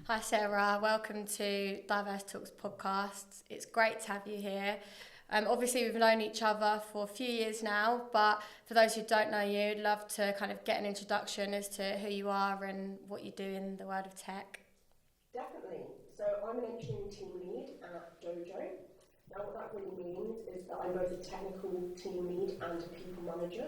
Hi Sarah, welcome to Diverse Talks podcast. It's great to have you here. Obviously we've known each other for a few years now, but for those who don't know you, I'd love to kind of get an introduction as to who you are and what you do in the world of tech. Definitely. So I'm an engineering team lead at Dojo. Now what that really means is that I'm both a technical team lead and a people manager.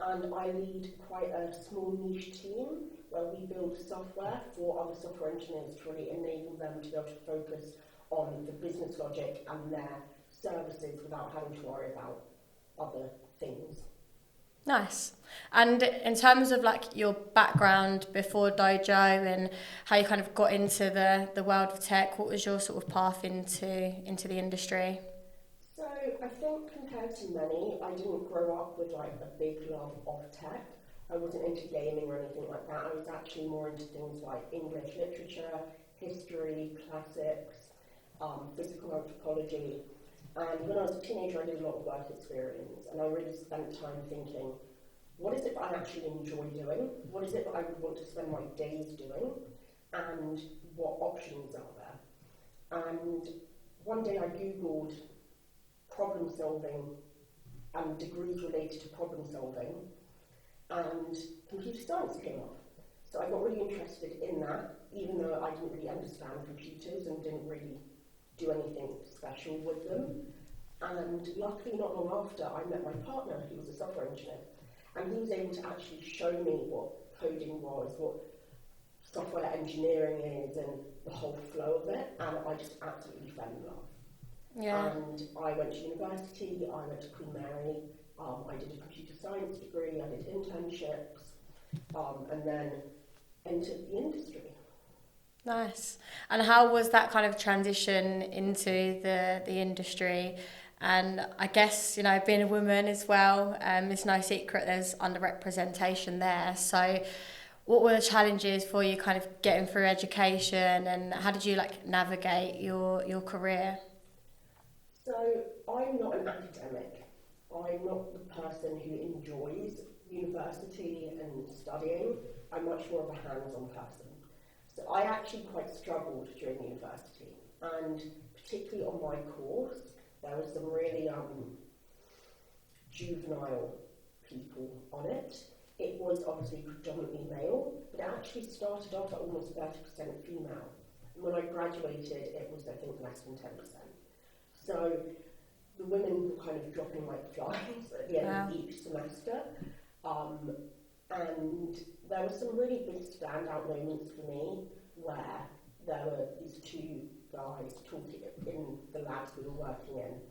And I lead quite a small niche team where we build software for other software engineers to really enable them to be able to focus on the business logic and their services without having to worry about other things. Nice. And in terms of like your background before Dojo and how you kind of got into the world of tech, what was your sort of path into the industry? So I think compared to many, I didn't grow up with like a big love of tech. I wasn't into gaming or anything like that. I was actually more into things like English literature, history, classics, physical anthropology. And when I was a teenager, I did a lot of work experience, and I really spent time thinking, what is it that I actually enjoy doing? What is it that I would want to spend my days doing? And what options are there? And one day I Googled problem solving and degrees related to problem solving, and computer science came up. So I got really interested in that, even though I didn't really understand computers and didn't really do anything special with them. And luckily, not long after, I met my partner, who was a software engineer, and he was able to actually show me what coding was, what software engineering is, and the whole flow of it, and I just absolutely fell in love. Yeah. And I went to university, I went to Queen Mary, I did a computer science degree, I did internships, and then entered the industry. Nice. And how was that kind of transition into the industry? And I guess, you know, being a woman as well, it's no secret there's underrepresentation there. So what were the challenges for you kind of getting through education, and how did you like navigate your career? So I'm not an academic. I'm not the person who enjoys university and studying. I'm much more of a hands-on person. So I actually quite struggled during university, and particularly on my course, there were some really juvenile people on it. It was obviously predominantly male, but it actually started off at almost 30% female. And when I graduated, it was, I think, less than 10%. So the women were kind of dropping like flies at the end of each semester. And there were some really big standout moments for me where there were these two guys talking in the labs we were working in,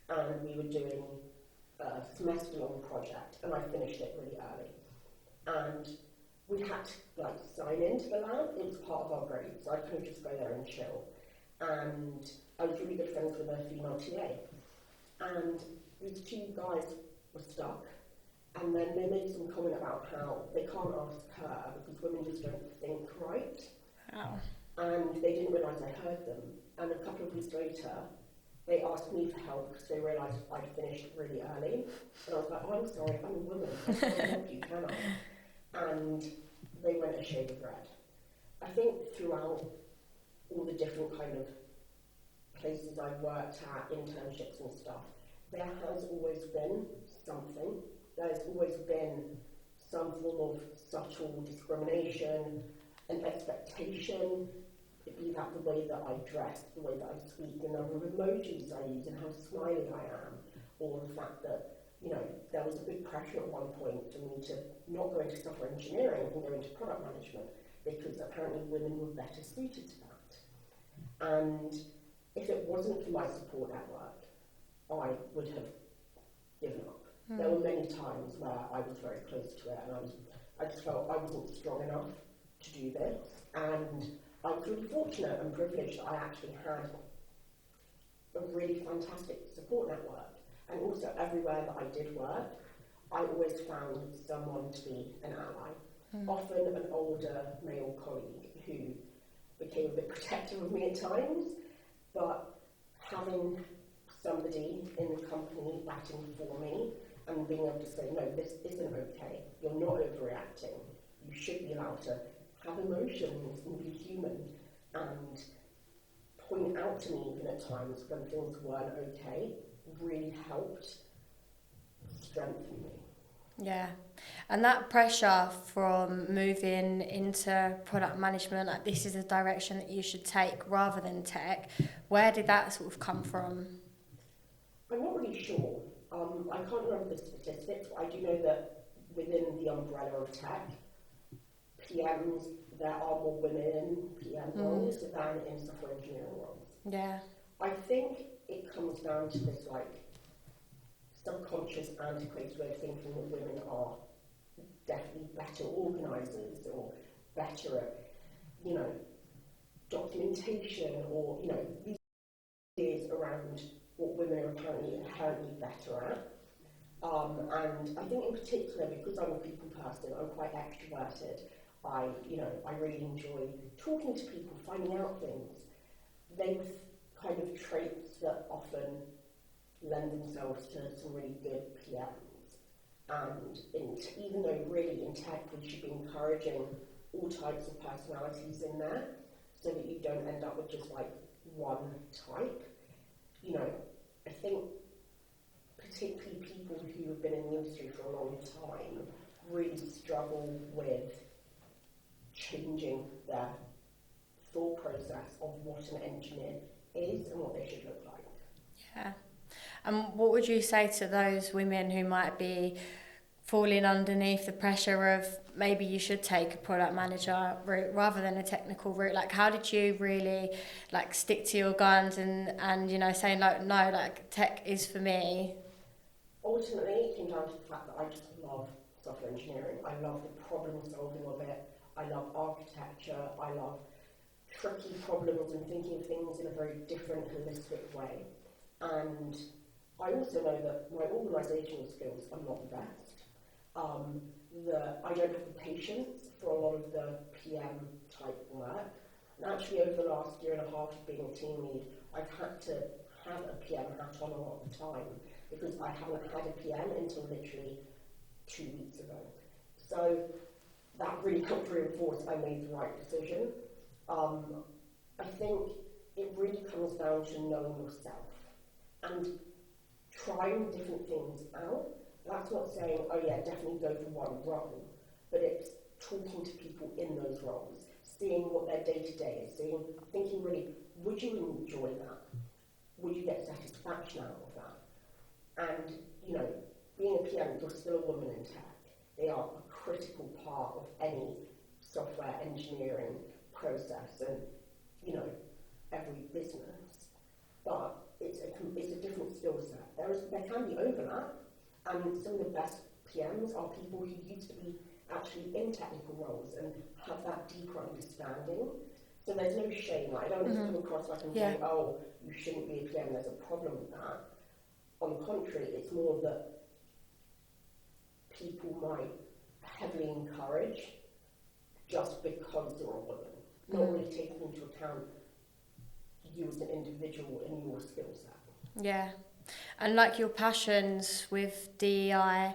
and we were doing a semester-long project, and I finished it really early. And we had to like sign into the lab. It was part of our grade, so I couldn't just go there and chill. And I was really good friends with a female TA. And these two guys were stuck, and then they made some comment about how they can't ask her because women just don't think right. Wow. And they didn't realise I heard them. And a couple of weeks later, they asked me for help because they realised I'd finished really early. And I was like, oh, I'm sorry, I'm a woman. I can't help you, can I? And they went a shade of red. I think throughout all the different kind of places I've worked at, internships and stuff, there has always been something. There's always been some form of subtle discrimination, an expectation, be that the way that I dress, the way that I speak, the number of emojis I use and how smiley I am, or the fact that, you know, there was a big pressure at one point for me to not go into software engineering and go into product management because apparently women were better suited to that. And if it wasn't for my support network, I would have given up. There were many times where I was very close to it, and I just felt I wasn't strong enough to do this. And I was really fortunate and privileged that I actually had a really fantastic support network. And also everywhere that I did work, I always found someone to be an ally. Often an older male colleague who became a bit protective of me at times, but having somebody in the company batting for me and being able to say, no, this isn't okay, you're not overreacting, you should be allowed to have emotions and be human. and point out to me even at times when things weren't okay really helped strengthen me. Yeah. And that pressure from moving into product management, like this is a direction that you should take rather than tech, where did that sort of come from? I'm not really sure. I can't remember the statistics, but I do know that within the umbrella of tech, PMs, there are more women in PM roles than in software engineering roles. Yeah. I think it comes down to this like subconscious antiquated way of thinking that women are definitely better organisers or better at, documentation or, these ideas around what women are apparently inherently better at. And I think in particular, because I'm a people person, I'm quite extroverted. I really enjoy talking to people, finding out things. They're kind of traits that often lend themselves to some really good PMs. And even though really in tech we should be encouraging all types of personalities in there, so that you don't end up with just like one type. I think particularly people who have been in the industry for a long time really struggle with changing their thought process of what an engineer is and what they should look like. Yeah. And what would you say to those women who might be falling underneath the pressure of maybe you should take a product manager route rather than a technical route? Like, how did you really like stick to your guns and saying like, no, like tech is for me? Ultimately, it came down to the fact that I just love software engineering. I love the problem solving of it. I love architecture. I love tricky problems and thinking of things in a very different, holistic way. And I also know that my organisational skills are not the best. I don't have the patience for a lot of the PM type work. And actually over the last year and a half of being a team lead, I've had to have a PM hat on a lot of the time because I haven't had a PM until literally 2 weeks ago. So that really helped reinforce I made the right decision. I think it really comes down to knowing yourself and trying different things out. That's not saying, oh yeah, definitely go for one role, but it's talking to people in those roles, seeing what their day-to-day is, thinking really, would you enjoy that? Would you get satisfaction out of that? And, being a PM, you're still a woman in tech. They are a critical part of any software engineering process and, every business. But it's a different skill set. There can be overlap, and some of the best PMs are people who used to be actually in technical roles and have that deeper understanding. So there's no shame. I don't want to come across like I'm saying, oh, you shouldn't be a PM, there's a problem with that. On the contrary, it's more that people might heavily encourage just because you're a woman, not really taking into account you as an individual and your skill set. Yeah. And like your passions with DEI,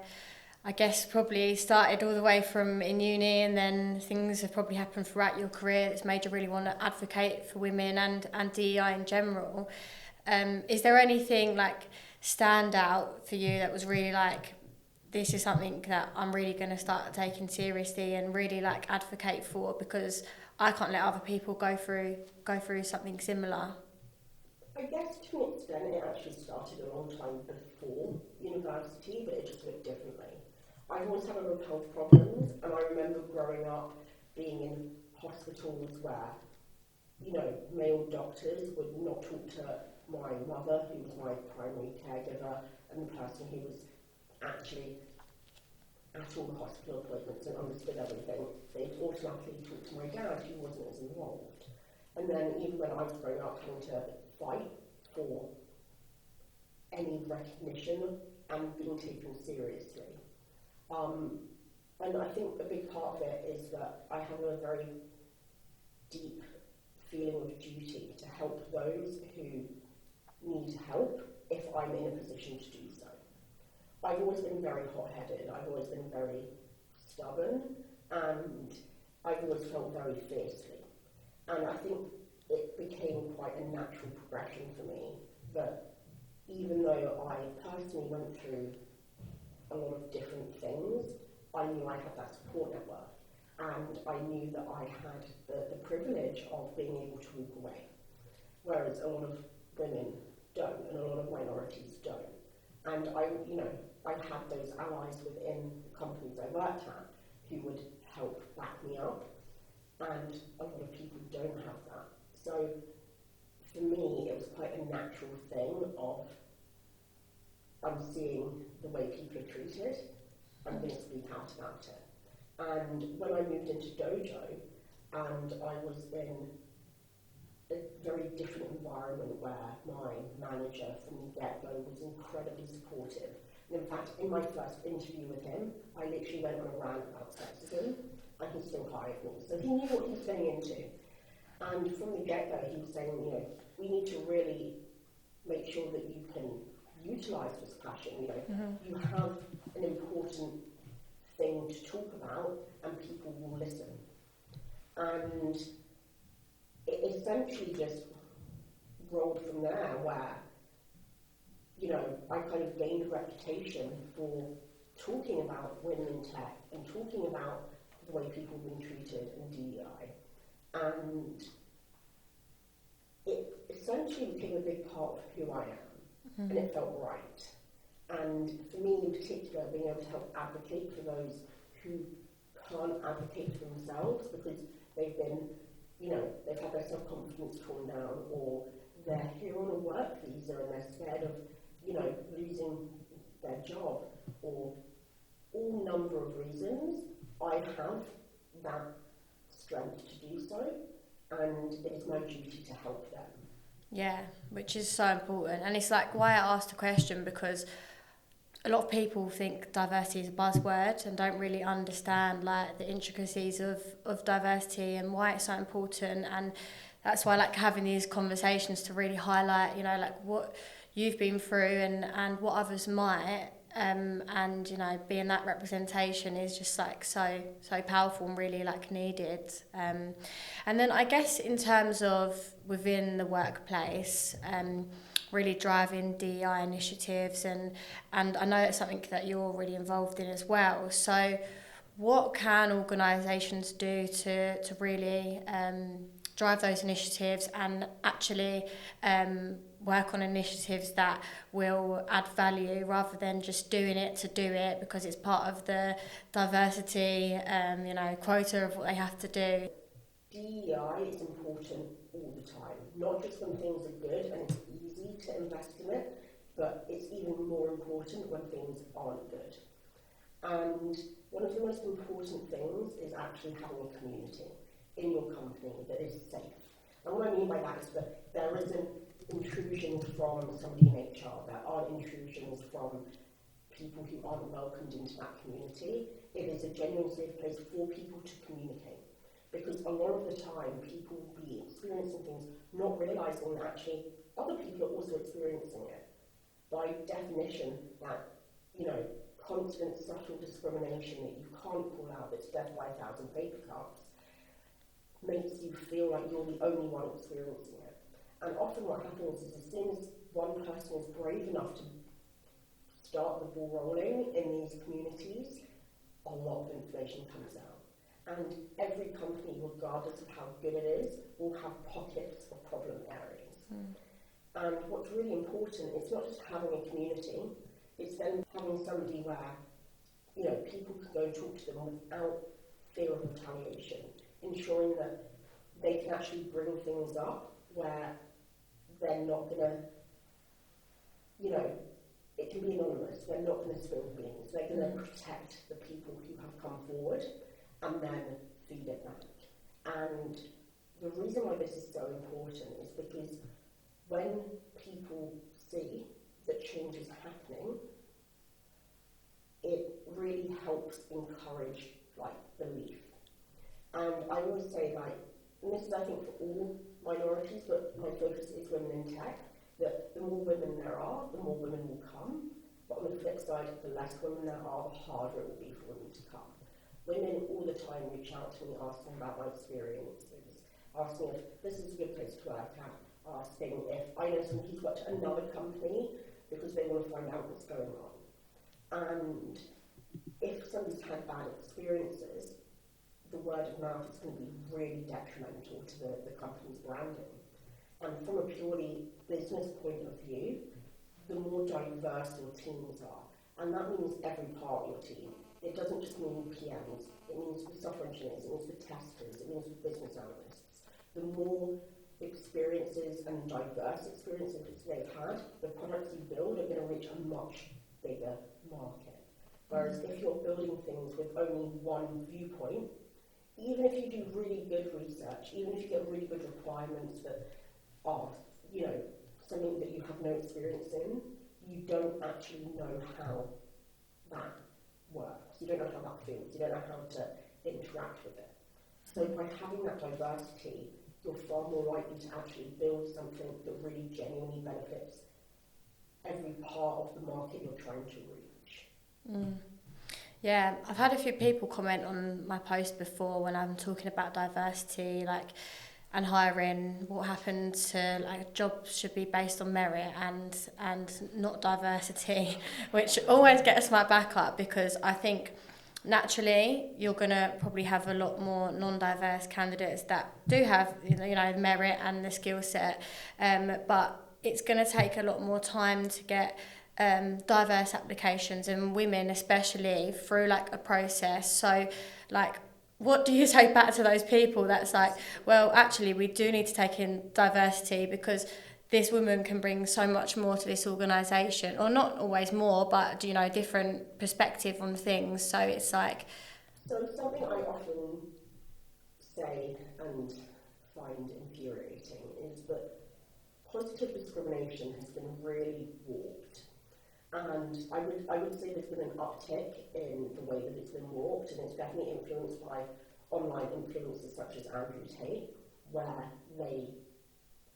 I guess probably started all the way from in uni, and then things have probably happened throughout your career that's made you really want to advocate for women and DEI in general. Is there anything like stand out for you that was really like, this is something that I'm really going to start taking seriously and really like advocate for, because I can't let other people go through something similar? I guess to an extent it actually started a long time before university, but it just went differently. I've always had a lot of health problems, and I remember growing up being in hospitals where, male doctors would not talk to my mother, who was my primary caregiver, and the person who was actually at all the hospital appointments and understood everything. They'd automatically talk to my dad, who wasn't as involved. And then even when I was growing up, having to fight for any recognition and being taken seriously. And I think a big part of it is that I have a very deep feeling of duty to help those who need help if I'm in a position to do so. I've always been very hot-headed, I've always been very stubborn, and I've always felt very fiercely. And I think it became quite a natural progression for me that even though I personally went through a lot of different things, I knew I had that support network, and I knew that I had the privilege of being able to walk away, whereas a lot of women don't, and a lot of minorities don't. And I had those allies within the companies I worked at who would help back me up, and a lot of people don't have that. So for me, it was quite a natural thing of I'm seeing the way people are treated, I'm going to speak out about it. And when I moved into Dojo, and I was in a very different environment where my manager from the get-go was incredibly supportive. And in fact, in my first interview with him, I literally went on a rant about sexism, and he still hired me. So he knew what he was getting into. And from the get-go, he was saying, we need to really make sure that you can utilise this passion. You have an important thing to talk about, and people will listen. And it essentially just rolled from there, where I kind of gained a reputation for talking about women in tech and talking about the way people have been treated in DEI. And it essentially became a big part of who I am, and it felt right. And for me in particular, being able to help advocate for those who can't advocate for themselves because they've been, they've had their self-confidence torn down, or they're here on a work visa and they're scared of, losing their job, or all number of reasons. I have that strength to do so, and it is my duty to help them. Yeah, which is so important. And it's like why I asked the question, because a lot of people think diversity is a buzzword and don't really understand like the intricacies of diversity and why it's so important. And that's why I like having these conversations to really highlight, like what you've been through and what others might. And being that representation is just like so powerful and really like needed. And then I guess in terms of within the workplace, really driving DEI initiatives and I know it's something that you're really involved in as well. So what can organisations do to really drive those initiatives and actually work on initiatives that will add value rather than just doing it to do it because it's part of the diversity quota of what they have to do? DEI is important all the time, not just when things are good and it's easy to invest in it, but it's even more important when things aren't good. And one of the most important things is actually having a community in your company that is safe. And what I mean by that is that there isn't intrusions from somebody in HR, there aren't intrusions from people who aren't welcomed into that community. It is a genuine safe place for people to communicate. Because a lot of the time people will be experiencing things not realising that actually other people are also experiencing it. By definition, that, constant subtle discrimination that you can't call out, that's death by 1,000 paper cuts, makes you feel like you're the only one experiencing it. And often what happens is as soon as one person is brave enough to start the ball rolling in these communities, a lot of information comes out. And every company, regardless of how good it is, will have pockets of problem areas. And what's really important is not just having a community, it's then having somebody where, people can go and talk to them without fear of retaliation, ensuring that they can actually bring things up where they're not going to, it can be anonymous, they're not going to spill the beans, they're going to protect the people who have come forward and then feed it back. And the reason why this is so important is because when people see that change is happening, it really helps encourage belief. And I always say and this is I think for all minorities, but my focus is women in tech, that the more women there are, the more women will come. But on the flip side, the less women there are, the harder it will be for women to come. Women all the time reach out to me asking about my experiences, asking if this is a good place to work at, asking if I know somebody who's got to another company because they want to find out what's going on. And if somebody's had bad experiences, the word of mouth is going to be really detrimental to the company's branding. And from a purely business point of view, the more diverse your teams are, and that means every part of your team. It doesn't just mean PMs, it means the software engineers, it means the testers, it means the business analysts. The more experiences and diverse experiences they've had, the products you build are going to reach a much bigger market. Whereas if you're building things with only one viewpoint, even if you do really good research, even if you get really good requirements that are, you know, something that you have no experience in, you don't actually know how that works. You don't know how that feels. You don't know how to interact with it. So by having that diversity, you're far more likely to actually build something that really genuinely benefits every part of the market you're trying to reach. Mm. Yeah, I've had a few people comment on my post before when I'm talking about diversity, like, and hiring, what happened to, like, jobs should be based on merit and not diversity, which always gets my back up, because I think naturally you're going to probably have a lot more non-diverse candidates that do have, you know, merit and the skill set, but it's going to take a lot more time to get diverse applications, and women especially, through like a process. So like, what do you say back to those people that's like, well, actually we do need to take in diversity because this woman can bring so much more to this organisation, or not always more, but, you know, different perspective on things. So it's like... So something I often say and find infuriating is that positive discrimination has been really warped. And I would say there's been an uptick in the way that it's been warped, and it's definitely influenced by online influencers such as Andrew Tate, where they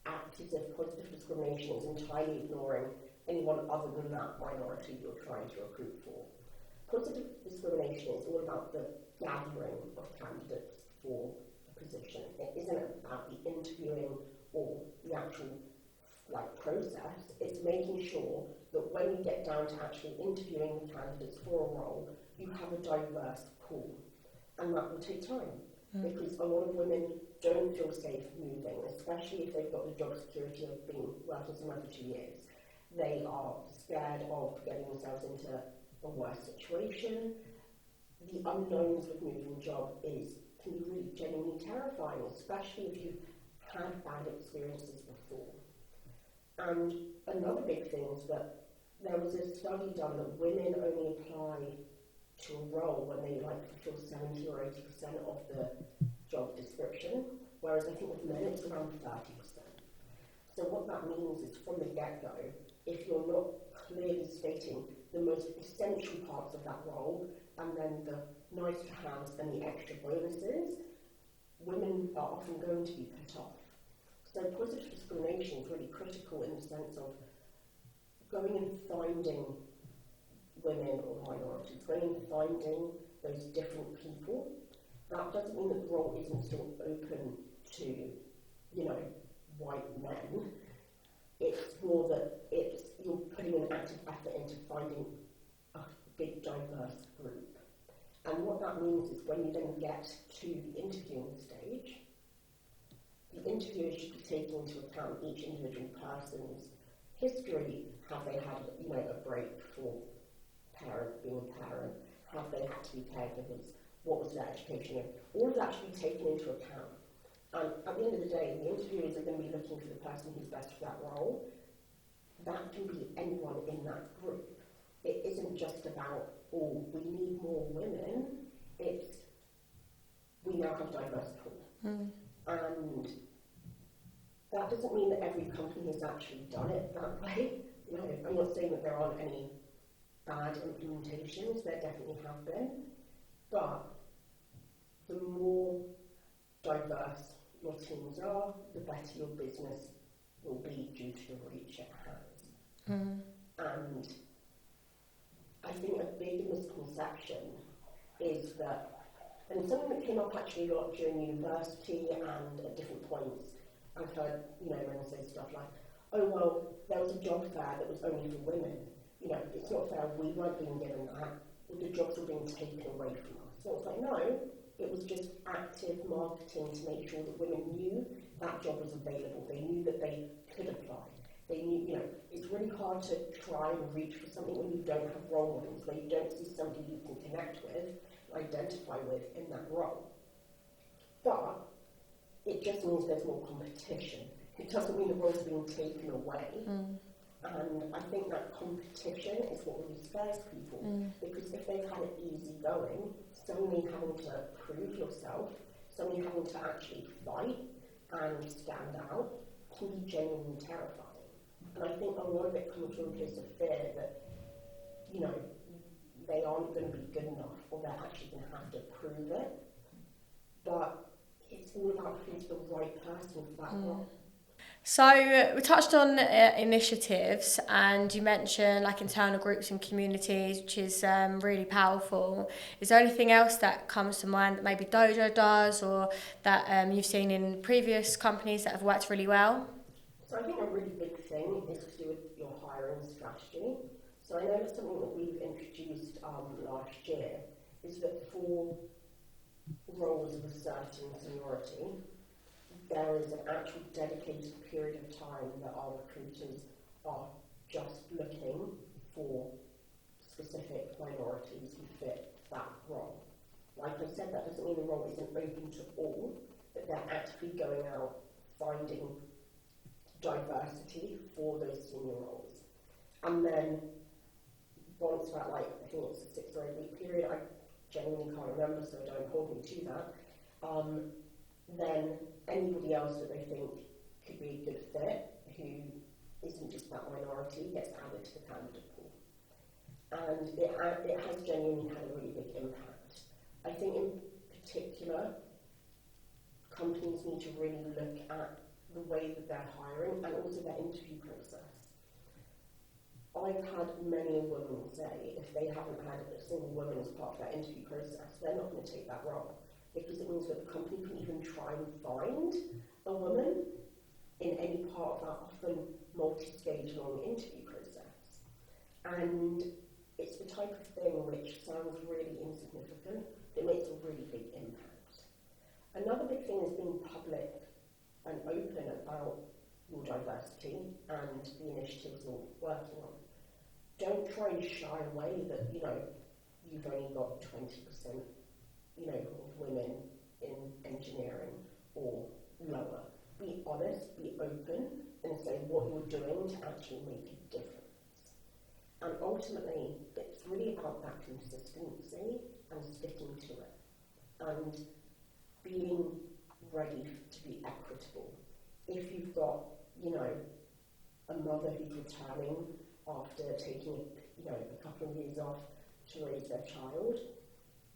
act as if positive discrimination is entirely ignoring anyone other than that minority you're trying to recruit for. Positive discrimination is all about the gathering of candidates for a position. It isn't about the interviewing or the actual process. It's making sure that when you get down to actually interviewing the candidates for a role, you have a diverse pool. And that will take time, because a lot of women don't feel safe moving, especially if they've got the job security of being working somewhere for 2 years. They are scared of getting themselves into a worse situation. The unknowns with moving job can be really genuinely terrifying, especially if you've had bad experiences before. And another big thing is that there was a study done that women only apply to a role when they fulfill 70 or 80% of the job description, whereas I think with men it's around 30%. So what that means is, from the get-go, if you're not clearly stating the most essential parts of that role, and then the nice to haves and the extra bonuses, women are often going to be put off. So positive discrimination is really critical in the sense of going and finding women or minorities, going and finding those different people. That doesn't mean that the role isn't still open to, white men. It's more that you're putting an active effort into finding a big diverse group. And what that means is, when you then get to the interviewing stage, the interviewer should be taking into account each individual person's history. Have they had, a break for being a parent? Have they had to be caregivers? What was their education? All of that should be taken into account. And at the end of the day, the interviewers are going to be looking for the person who's best for that role. That can be anyone in that group. It isn't just about, we need more women. It's, we now have a diverse pool. And that doesn't mean that every company has actually done it that way. I'm not saying that there aren't any bad implementations. There definitely have been. But the more diverse your teams are, the better your business will be due to the reach it has. And I think a big misconception is that And something that came up actually a lot during university and at different points, I've heard, men say stuff like, oh, well, there was a job fair that was only for women. It's not fair, we weren't being given that. The jobs were being taken away from us. So it's like, no, it was just active marketing to make sure that women knew that job was available. They knew that they could apply. They knew, it's really hard to try and reach for something when you don't have role models, where you don't see somebody you can connect with, identify with in that role. But it just means there's more competition. It doesn't mean the role's being taken away. And I think that competition is what really scares people. Because if they've had it easy going, suddenly having to prove yourself, suddenly having to actually fight and stand out can be genuinely terrifying. And I think a lot of it comes from a place of fear that, they aren't going to be good enough, or they're actually going to have to prove it. But it's all about who's the right person for that role. So we touched on initiatives, and you mentioned like internal groups and communities, which is really powerful. Is there anything else that comes to mind that maybe Dojo does, or that you've seen in previous companies that have worked really well? So I think a really big thing is to do with your hiring strategy. So I know that's something that we've introduced last year, is that for roles of a certain seniority, there is an actual dedicated period of time that our recruiters are just looking for specific minorities who fit that role. Like I said, that doesn't mean the role isn't open to all, but they're actively going out finding diversity for those senior roles. And then once that, I think it's a 6 or 8 week period, I genuinely can't remember, so don't hold me to that, then anybody else that they think could be a good fit, who isn't just that minority, gets added to the candidate pool. And it has genuinely had a really big impact. I think in particular, companies need to really look at the way that they're hiring and also their interview process. I've had many women say if they haven't had a single woman as part of their interview process, they're not going to take that role, because it means that the company can even try and find a woman in any part of that often multi-stage long interview process. And it's the type of thing which sounds really insignificant, but it makes a really big impact. Another big thing is being public and open about your diversity and the initiatives you're working on. Don't try and shy away that, you've only got 20%, of women in engineering or lower. Be honest, be open, and say what you're doing to actually make a difference. And ultimately, it's really about that consistency and sticking to it. And being ready to be equitable. If you've got, a mother who's returning after taking, a couple of years off to raise their child,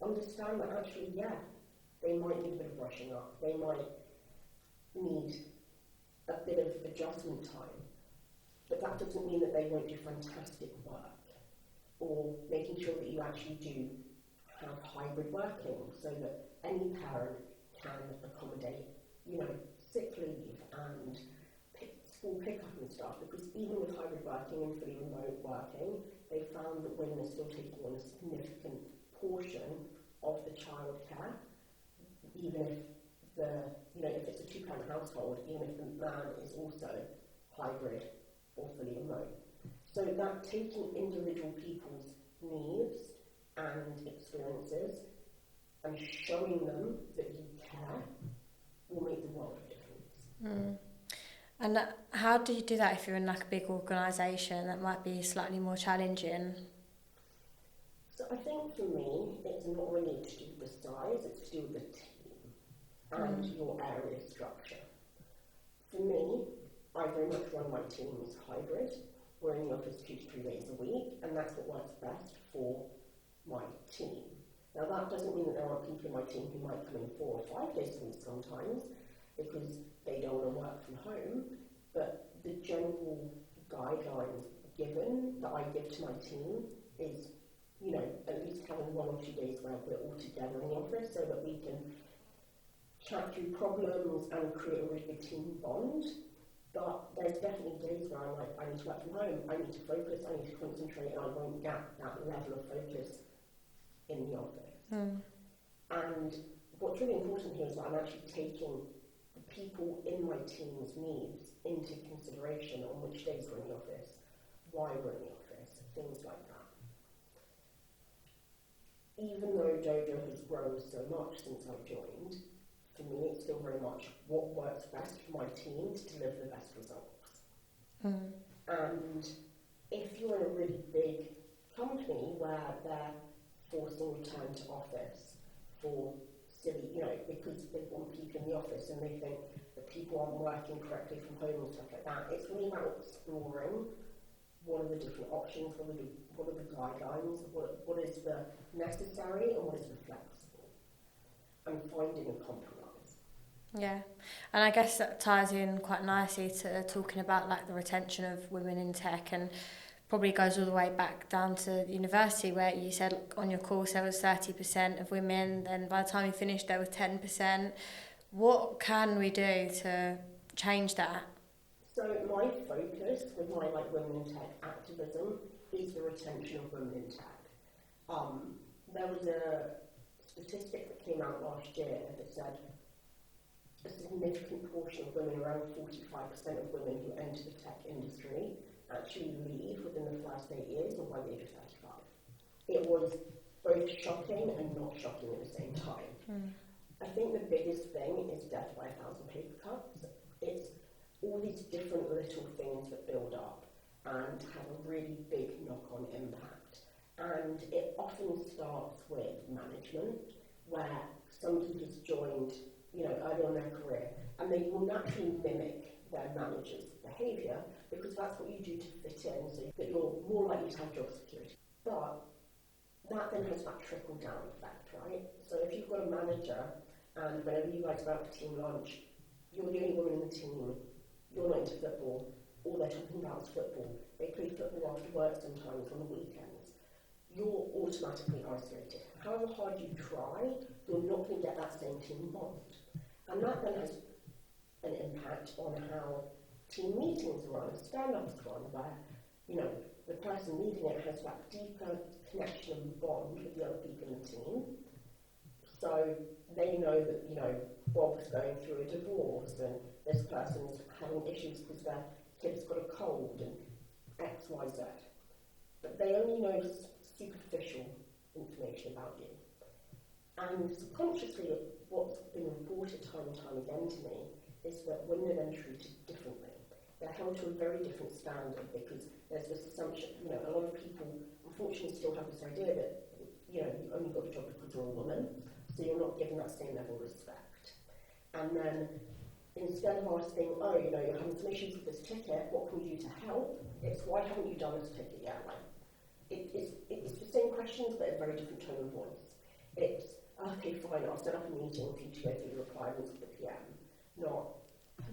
understand that actually, they might need a bit of brushing up. They might need a bit of adjustment time. But that doesn't mean that they won't do fantastic work. Or making sure that you actually do have hybrid working so that any parent can accommodate, sick leave and school pickup and stuff, because even with hybrid working and fully remote working, they found that women are still taking on a significant portion of the childcare, even if if it's a 2-parent household, even if the man is also hybrid or fully remote. So that taking individual people's needs and experiences and showing them that you care will make the world of difference. And how do you do that if you're in like a big organisation that might be slightly more challenging? So I think for me, it's not really to do with the size, it's to do with the team and your area structure. For me, I very much run my team as hybrid. We're in the office 2 to 3 days a week, and that's what works best for my team. Now that doesn't mean that there aren't people in my team who might come in 4 or 5 days a week sometimes, because they don't want to work from home, but the general guidelines given that I give to my team is you know, at least having 1 or 2 days where we're all together in the office so that we can chat through problems and create a really good team bond. But there's definitely days where I'm like, I need to work from home, I need to focus, I need to concentrate, and I won't get that level of focus in the office. And what's really important here is that I'm actually taking the people in my team's needs into consideration on which days we're in the office, why we're in the office, things like that. Even though Jojo has grown so much since I've joined, for me it's still very much what works best for my team to deliver the best results. And if you're in a really big company where they're forcing return to office for silly, you know, because they want people in the office and they think that people aren't working correctly from home and stuff like that, it's really about exploring what are the different options, what are the guidelines, what is the necessary and what is the flexible, and finding a compromise. Yeah, and I guess that ties in quite nicely to talking about like the retention of women in tech, and probably goes all the way back down to university, where you said on your course there was 30% of women, then by the time you finished there was 10%. What can we do to change that? So my focus with my women in tech activism is the retention of women in tech. There was a statistic that came out last year that said a significant portion of women, around 45% of women who enter the tech industry, actually leave within the first 8 years or by the age of 35. It was both shocking and not shocking at the same time. I think the biggest thing is death by 1,000 paper cuts. It's all these different little things that build up and have a really big knock-on impact. And it often starts with management, where somebody has joined, you know, early on in their career, and they will naturally mimic their manager's behaviour because that's what you do to fit in, so that you're more likely to have job security. But that then has that trickle-down effect, right? So if you've got a manager, and whenever you guys go out for team lunch, you're the only woman in the team, you're not into football, all they're talking about is football. They play football after work sometimes on the weekends. You're automatically isolated. However hard you try, you're not going to get that same team bond. And that then has an impact on how team meetings run, stand-ups run, where, you know, the person leading it has that deeper connection and bond with the other people in the team. So they know that, you know, Bob's going through a divorce and this person's having issues because their kid's got a cold and X, Y, Z. But they only know superficial information about you. And subconsciously, what's been reported time and time again to me is that women are then treated differently. They're held to a very different standard because there's this assumption, you know, a lot of people unfortunately still have this idea that, you know, you only got a job because you're a woman, so you're not given that same level of respect. And then instead of asking, oh, you know, you're having some issues with this ticket, what can we do to help? It's, why haven't you done this ticket yet? Like, it's the same questions, but a very different tone of voice. It's, okay, fine, I'll set up a meeting for you to go through the requirements of the PM. Not,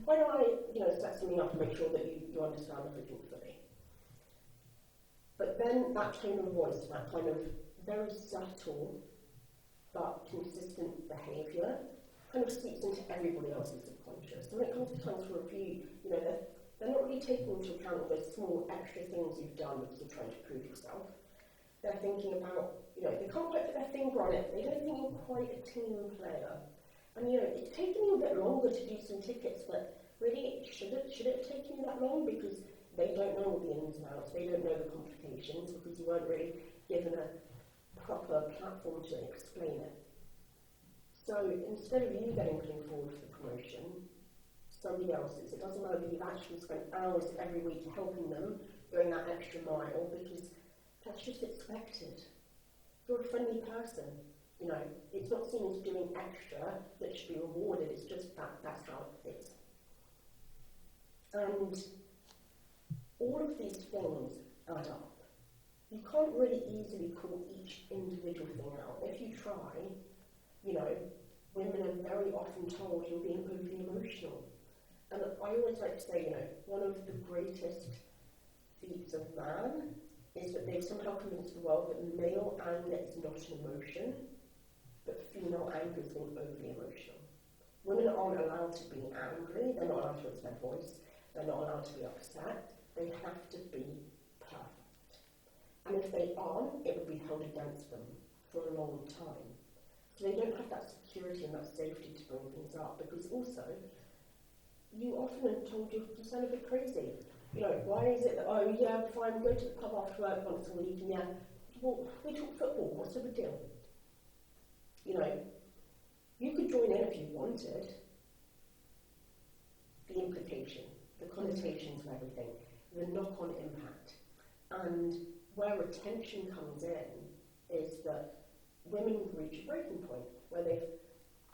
why don't I, you know, set something up and make sure that you understand everything fully. But then that tone of voice, that kind of very subtle but consistent behaviour, kind of seeps into everybody else's subconscious. So when it comes to time to review, you know, they're not really taking into account all those small extra things you've done because you're trying to prove yourself. They're thinking about, you know, they can't quite put their finger on it. They don't think you're quite a team player. And, you know, it's taken you a bit longer to do some tickets, but really, should it have taken you that long? Because they don't know all the ins and outs. They don't know the complications because you weren't really given a proper platform to explain it. So instead of you getting put forward for the promotion, somebody else's. It doesn't matter that you've actually spent hours every week helping them, going that extra mile, because that's just expected. You're a friendly person, you know. It's not seen as doing extra that should be rewarded. It's just that's how it is. And all of these things add up. You can't really easily pull each individual thing out. If you try, you know, women are very often told you're being overly emotional. And I always like to say, you know, one of the greatest feats of man is that they've somehow convinced the world that male anger is not an emotion, but female anger is being overly emotional. Women aren't allowed to be angry, they're not allowed to raise their voice, they're not allowed to be upset, they have to be perfect. And if they aren't, it will be held against them for a long time. So they don't have that security and that safety to bring things up, because also, you often are told you sound a bit crazy. You know, why is it that, oh yeah, fine, go to the pub after work once a week, and yeah, well, we talk football, what's the big deal? You know, you could join in if you wanted. The implication, the connotations of everything, the knock-on impact. And where retention comes in is that women reach a breaking point where they've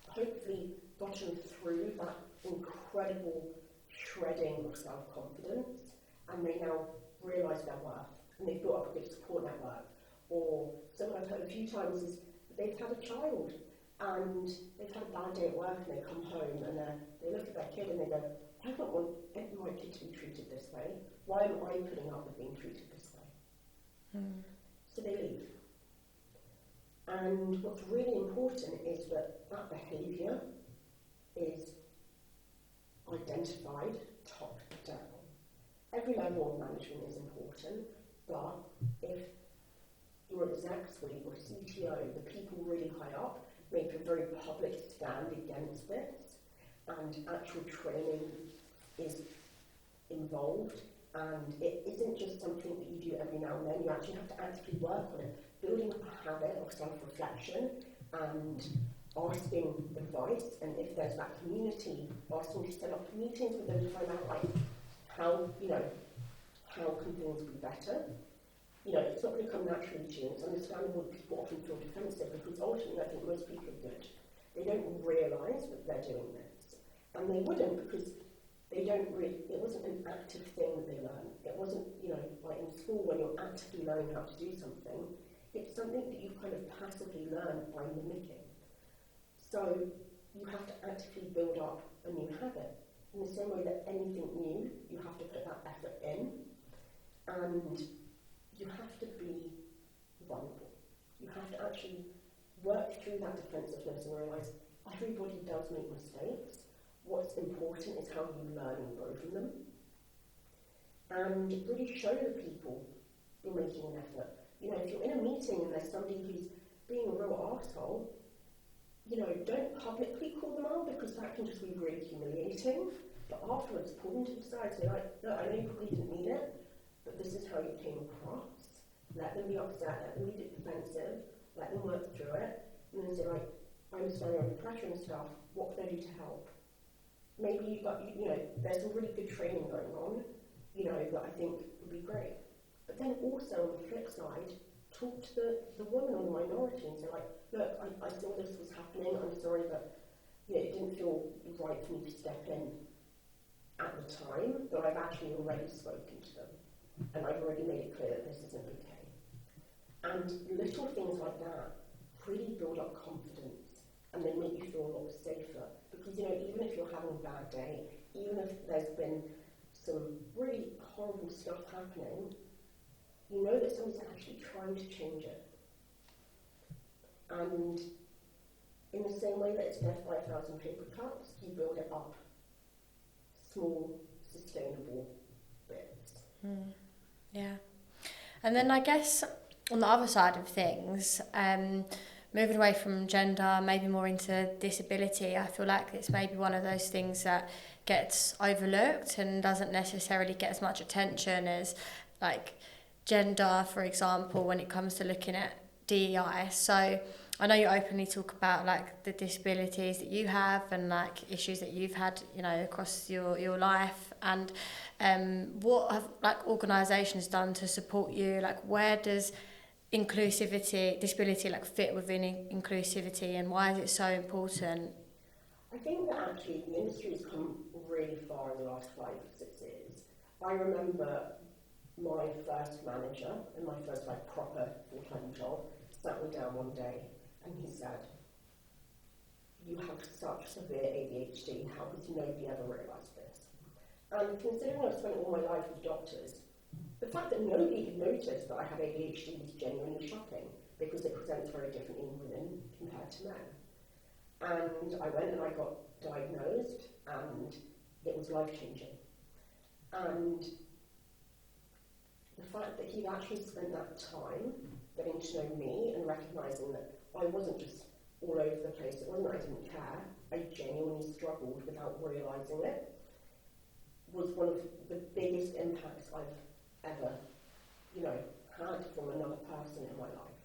hopefully gotten through that incredible shredding of self-confidence, and they now realise their worth, and they've built up a good support network. Or something I've heard a few times is they've had a child and they've had a bad day at work, and they come home and they look at their kid and they go, I don't want my kid to be treated this way. Why am I putting up with being treated this way? So they leave. And what's really important is that that behaviour is identified top down. Every level of management is important, but if your exec suite or CTO, the people really high up, make a very public stand against this, and actual training is involved, and it isn't just something that you do every now and then, you actually have to actively work on it, building up a habit of self-reflection and asking advice, and if there's that community, asking to set up meetings with them to find out like how, you know, how can things be better. You know, it's not going to come naturally to you. It's understandable that people often feel defensive, because ultimately I think most people are good. They don't realise that they're doing this. And they wouldn't, because they don't really, it wasn't an active thing that they learned. It wasn't, you know, like in school when you're actively learning how to do something. It's something that you kind of passively learn by mimicking. So you have to actively build up a new habit. In the same way that anything new, you have to put that effort in. And you have to be vulnerable. You have to actually work through that defensiveness and realise everybody does make mistakes. What's important is how you learn and grow from them. And really show the people you're making an effort. You know, if you're in a meeting and there's somebody who's being a real arsehole, you know, don't publicly call them out, because that can just be really humiliating. But afterwards, pull them to the side, say like, look, I know you probably didn't mean it, but this is how you came across. Let them be upset, let them be defensive, let them work through it, and then say like, I understand you're under pressure and stuff, what can I do to help? Maybe you've got, you know, there's some really good training going on, you know, that I think would be great. But then also on the flip side, talk to the woman or the minority and say like, look, I saw this was happening, I'm sorry, but you know, it didn't feel right for me to step in at the time, but I've actually already spoken to them. And I've already made it clear that this isn't okay. And little things like that really build up confidence, and they make you feel a lot safer. Because, you know, even if you're having a bad day, even if there's been some really horrible stuff happening, you know that someone's actually trying to change it. And in the same way that it's death by 1,000 paper cuts, you build it up. Small, sustainable bits. Yeah. And then I guess on the other side of things, moving away from gender, maybe more into disability, I feel like it's maybe one of those things that gets overlooked and doesn't necessarily get as much attention as like gender, for example, when it comes to looking at DEI. So I know you openly talk about like the disabilities that you have and like issues that you've had, you know, across your life, and what have like organisations done to support you? Like, where does disability like fit within inclusivity, and why is it so important? I think that actually the industry has come really far in the last 5 or 6 years. I remember my first manager in my first like proper full-time job sat me down one day and he said, you have such severe ADHD, how could nobody ever realise this? And considering I've spent all my life with doctors, The fact that nobody had noticed that I had ADHD was genuinely shocking because it presents very differently in women compared to men. And I went and I got diagnosed, and it was life-changing. And the fact that he'd actually spent that time getting to know me and recognising that I wasn't just all over the place, it wasn't that I didn't care, I genuinely struggled without realising it, was one of the biggest impacts I've ever, had from another person in my life.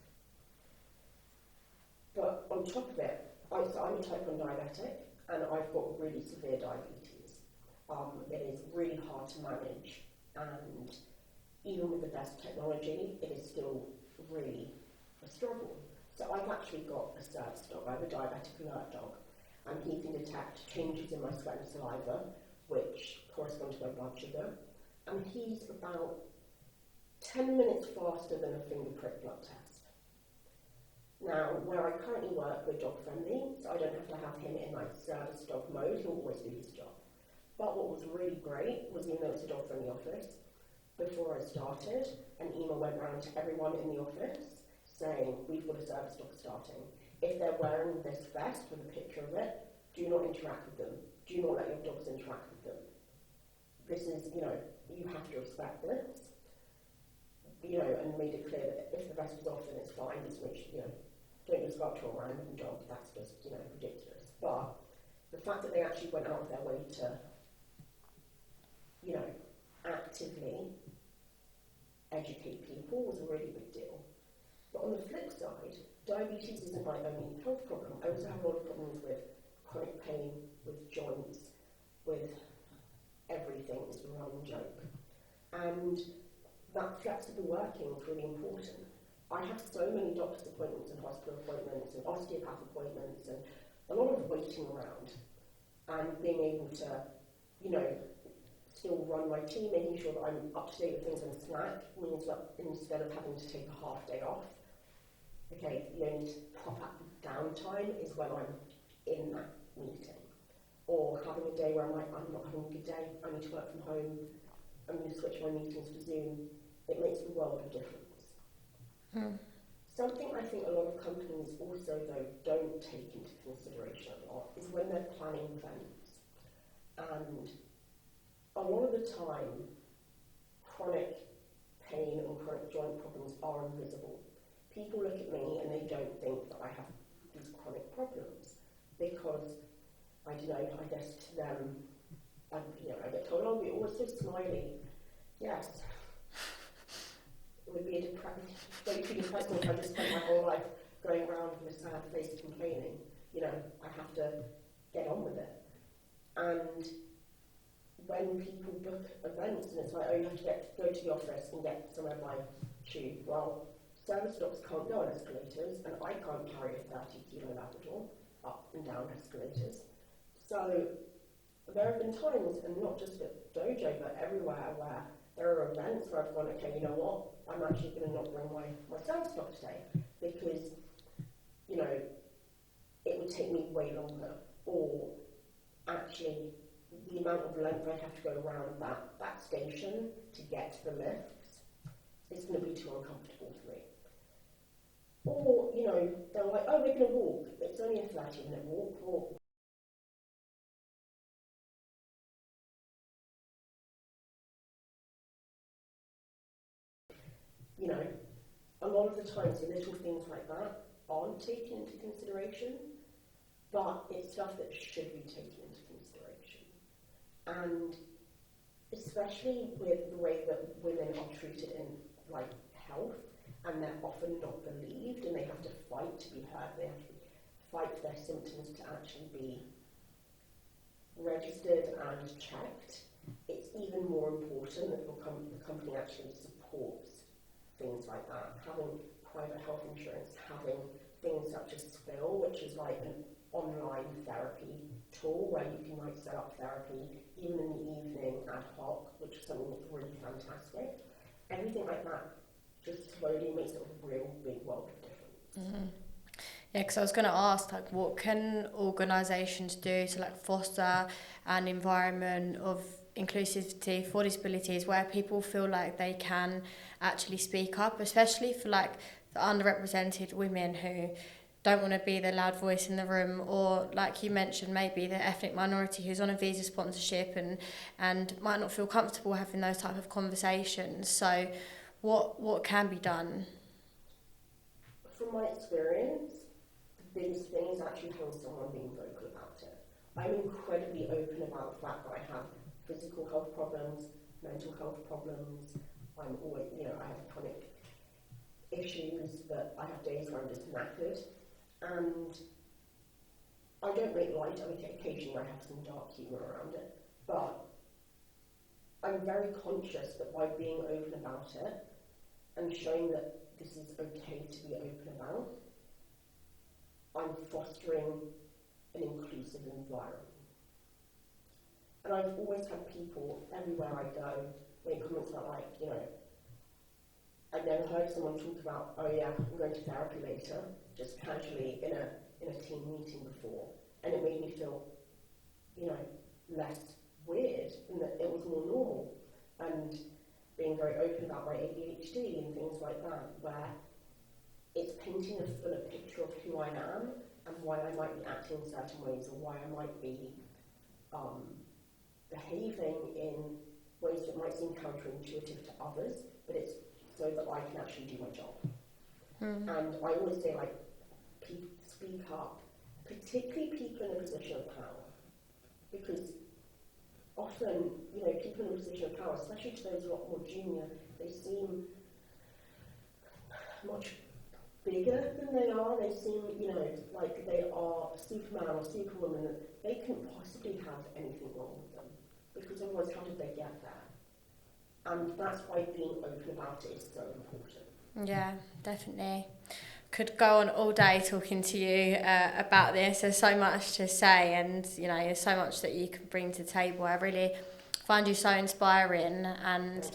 But on top of it, I'm a type 1 diabetic, and I've got really severe diabetes. It is really hard to manage, and even with the best technology, it is still really a struggle. So I've actually got a service dog. I have a diabetic alert dog, and he can detect changes in my sweat and saliva, which correspond to my blood sugar, and he's about 10 minutes faster than a finger prick blood test. Now, where I currently work, we're dog friendly, so I don't have to have him in like service dog mode, he'll always do his job. But what was really great was, even though it's a dog friendly office, before I started, an email went round to everyone in the office saying, we've got a service dog starting. If they're wearing this vest with a picture of it, do not interact with them. Do not let your dogs interact with them. This is, you have to respect this. And made it clear that if the vest was off, then it's fine, don't just go up to a random dog, that's just, ridiculous. But the fact that they actually went out of their way to, actively educate people was a really big deal. But on the flip side, diabetes isn't my only health problem. I also have a lot of problems with chronic pain, with joints, with everything. It's a running joke. And that flexible working is really important. I have so many doctor's appointments and hospital appointments and osteopath appointments and a lot of waiting around, and being able to, still run my team, making sure that I'm up to date with things on Slack means that instead of having to take a half day off, okay, the only proper downtime is when I'm in that meeting. Or having a day where I'm not having a good day, I need to work from home, I'm going to switch my meetings to Zoom. It makes the world of difference. Something I think a lot of companies also, though, don't take into consideration a lot is when they're planning events. And a lot of the time, chronic pain and chronic joint problems are invisible. People look at me and they don't think that I have these chronic problems because, I guess to them, I get told, oh, you're always so smiley. Yes. It would be a depressing if I just spent my whole life going around with a sad face complaining. I have to get on with it. And when people book events and it's like, oh, you have to go to the office and get somewhere by tube. Well, service dogs can't go on escalators, and I can't carry a 30-kilo Labrador up and down escalators. So there have been times, and not just at Dojo, but everywhere, where there are events where I've gone, okay, you know what, I'm actually going to not bring my service dog today because, it would take me way longer, or actually the amount of length I have to go around that station to get to the lifts is going to be too uncomfortable for me. Or, they're like, oh, we're going to walk. It's only a 30-minute walk. Or, a lot of the times, little things like that aren't taken into consideration, but it's stuff that should be taken into consideration. And especially with the way that women are treated in health, and they're often not believed, and they have to fight to be heard, they have to fight for their symptoms to actually be registered and checked. It's even more important that the company actually supports things like that, having private health insurance, having things such as Spill, which is like an online therapy tool where you can set up therapy even in the evening ad hoc, which is something that's really fantastic. Everything like that just slowly makes a real big world of difference. Mm-hmm. Yeah, because I was going to ask, what can organisations do to foster an environment of inclusivity for disabilities, where people feel like they can actually speak up, especially for like the underrepresented women who don't want to be the loud voice in the room, or like you mentioned, maybe the ethnic minority who's on a visa sponsorship and might not feel comfortable having those type of conversations. So what can be done? From my experience, the biggest thing is actually having someone being vocal about it. I'm incredibly open about the fact that I have physical health problems, mental health problems. I'm always, I have chronic issues that I have days where I'm just knackered. And I don't make light of it. Occasionally I have some dark humour around it. But I'm very conscious that by being open about it and showing that this is okay to be open about, I'm fostering an inclusive environment. And I've always had people everywhere I go make comments about, like, I've never heard someone talk about, oh yeah, I'm going to therapy later, just casually in a team meeting before. And it made me feel, less weird, and that it was more normal. And being very open about my ADHD and things like that, where it's painting a fuller picture of who I am and why I might be acting in certain ways, or why I might be behaving in ways that might seem counterintuitive to others, but it's so that I can actually do my job. And I always say, people speak up, particularly people in a position of power, because often, people in a position of power, especially to those a lot more junior, they seem much bigger than they are. They seem, like they are Superman or Superwoman, and they couldn't possibly have anything wrong with them, because otherwise how did they get there? And that's why being open about it is so important. Yeah, definitely. Could go on all day talking to you about this. There's so much to say, and there's so much that you can bring to the table. I really find you so inspiring, and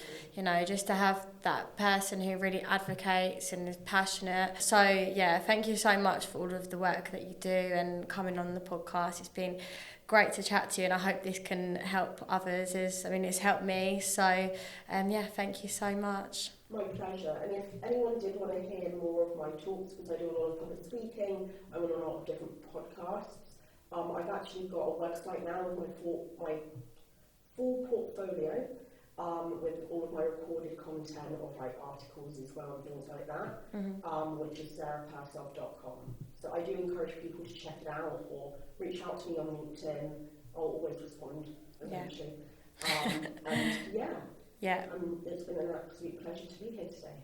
just to have that person who really advocates and is passionate. So yeah, thank you so much for all of the work that you do and coming on the podcast. It's been great to chat to you, and I hope this can help others. It's helped me. So yeah, thank you so much. My pleasure. And if anyone did want to hear more of my talks, because I do a lot of public speaking, I'm on a lot of different podcasts. I've actually got a website now with my full portfolio, with all of my recorded content of articles as well and things like that, which is persov.com. So I do encourage people to check it out or reach out to me on LinkedIn. I'll always respond eventually. And yeah. Yeah. It's been an absolute pleasure to be here today.